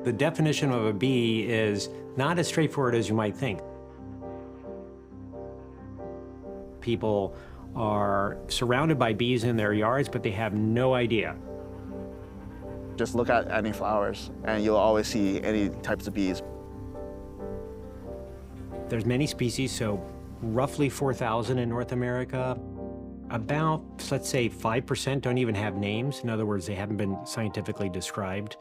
The definition of a bee is not as straightforward as you might think. People are surrounded by bees in their yards, but they have no idea. Just look at any flowers, and you'll always see any types of bees. There's many species, so roughly 4,000 in North America. About, let's say, 5% don't even have names. In other words, they haven't been scientifically described.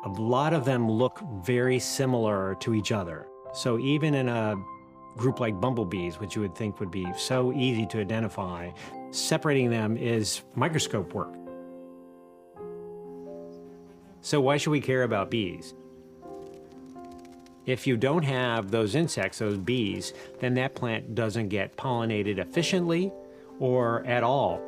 A lot of them look very similar to each other. So even in a group like bumblebees, which you would think would be so easy to identify, separating them is microscope work. So why should we care about bees? If you don't have those insects, those bees, then that plant doesn't get pollinated efficiently or at all.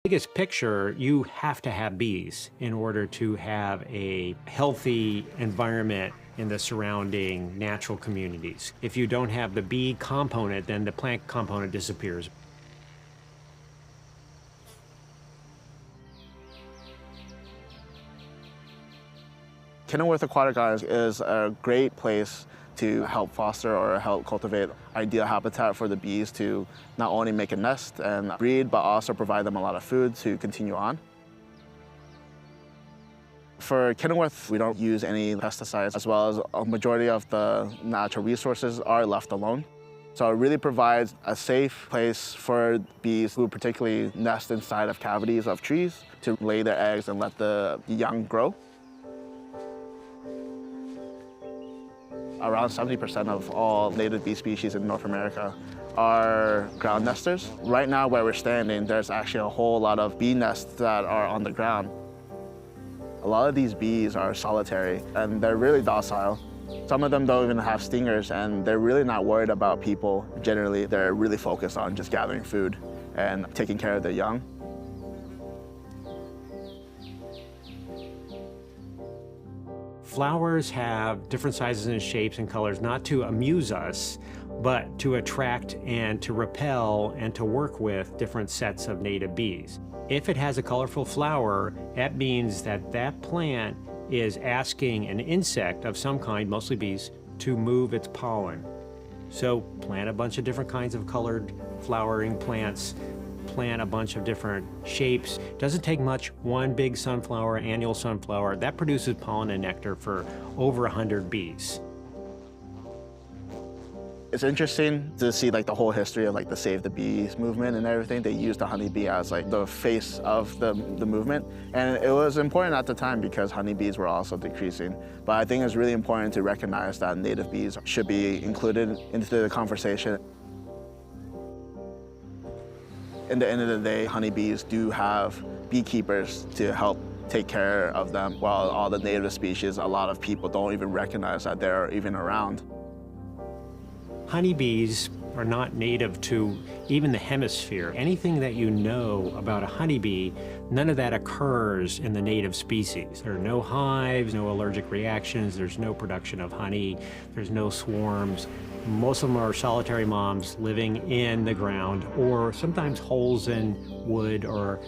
Biggest picture, you have to have bees in order to have a healthy environment in the surrounding natural communities. If you don't have the bee component, then the plant component disappears. Kenilworth Aquatic Gardens is a great place to help foster or help cultivate ideal habitat for the bees to not only make a nest and breed, but also provide them a lot of food to continue on. For Kenilworth, we don't use any pesticides, as well as a majority of the natural resources are left alone. So it really provides a safe place for bees who particularly nest inside of cavities of trees to lay their eggs and let the young grow. Around 70% of all native bee species in North America are ground nesters. Right now where we're standing, there's actually a whole lot of bee nests that are on the ground. A lot of these bees are solitary and they're really docile. Some of them don't even have stingers and they're really not worried about people. Generally, they're really focused on just gathering food and taking care of their young. Flowers have different sizes and shapes and colors, not to amuse us, but to attract and to repel and to work with different sets of native bees. If it has a colorful flower, that means that that plant is asking an insect of some kind, mostly bees, to move its pollen. So plant a bunch of different kinds of colored flowering plants, plant a bunch of different shapes. Doesn't take much. One big sunflower, annual sunflower, that produces pollen and nectar for over 100 bees. It's interesting to see like the whole history of like the Save the Bees movement and everything. They used the honeybee as like the face of the movement. And it was important at the time because honeybees were also decreasing. But I think it's really important to recognize that native bees should be included into the conversation. In the end of the day, honeybees do have beekeepers to help take care of them, while all the native species, a lot of people don't even recognize that they're even around. Honeybees are not native to even the hemisphere. Anything that you know about a honeybee, none of that occurs in the native species. There are no hives, no allergic reactions, there's no production of honey, there's no swarms. Most of them are solitary moms living in the ground, or sometimes holes in wood or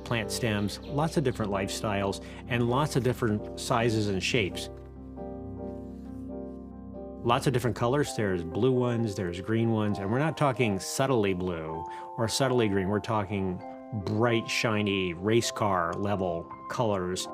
plant stems. Lots of different lifestyles and lots of different sizes and shapes. Lots of different colors. There's blue ones, there's green ones, and we're not talking subtly blue or subtly green. We're talking bright, shiny, race car level colors.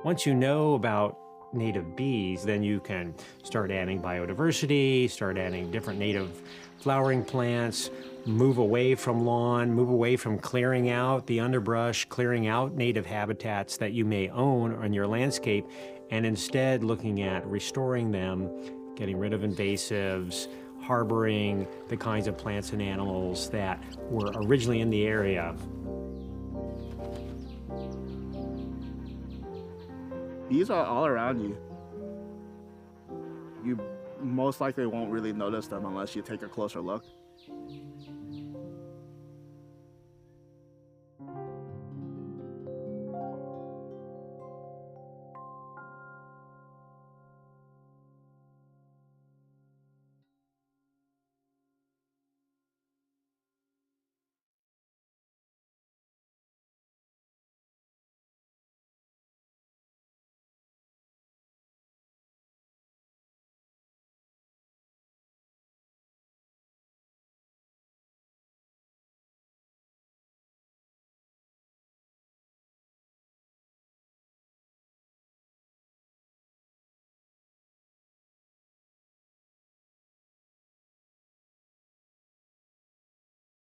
Once you know about native bees, then you can start adding biodiversity, start adding different native flowering plants, move away from lawn, move away from clearing out the underbrush, clearing out native habitats that you may own on your landscape, and instead looking at restoring them, getting rid of invasives, harboring the kinds of plants and animals that were originally in the area. Bees are all around you. You most likely won't really notice them unless you take a closer look.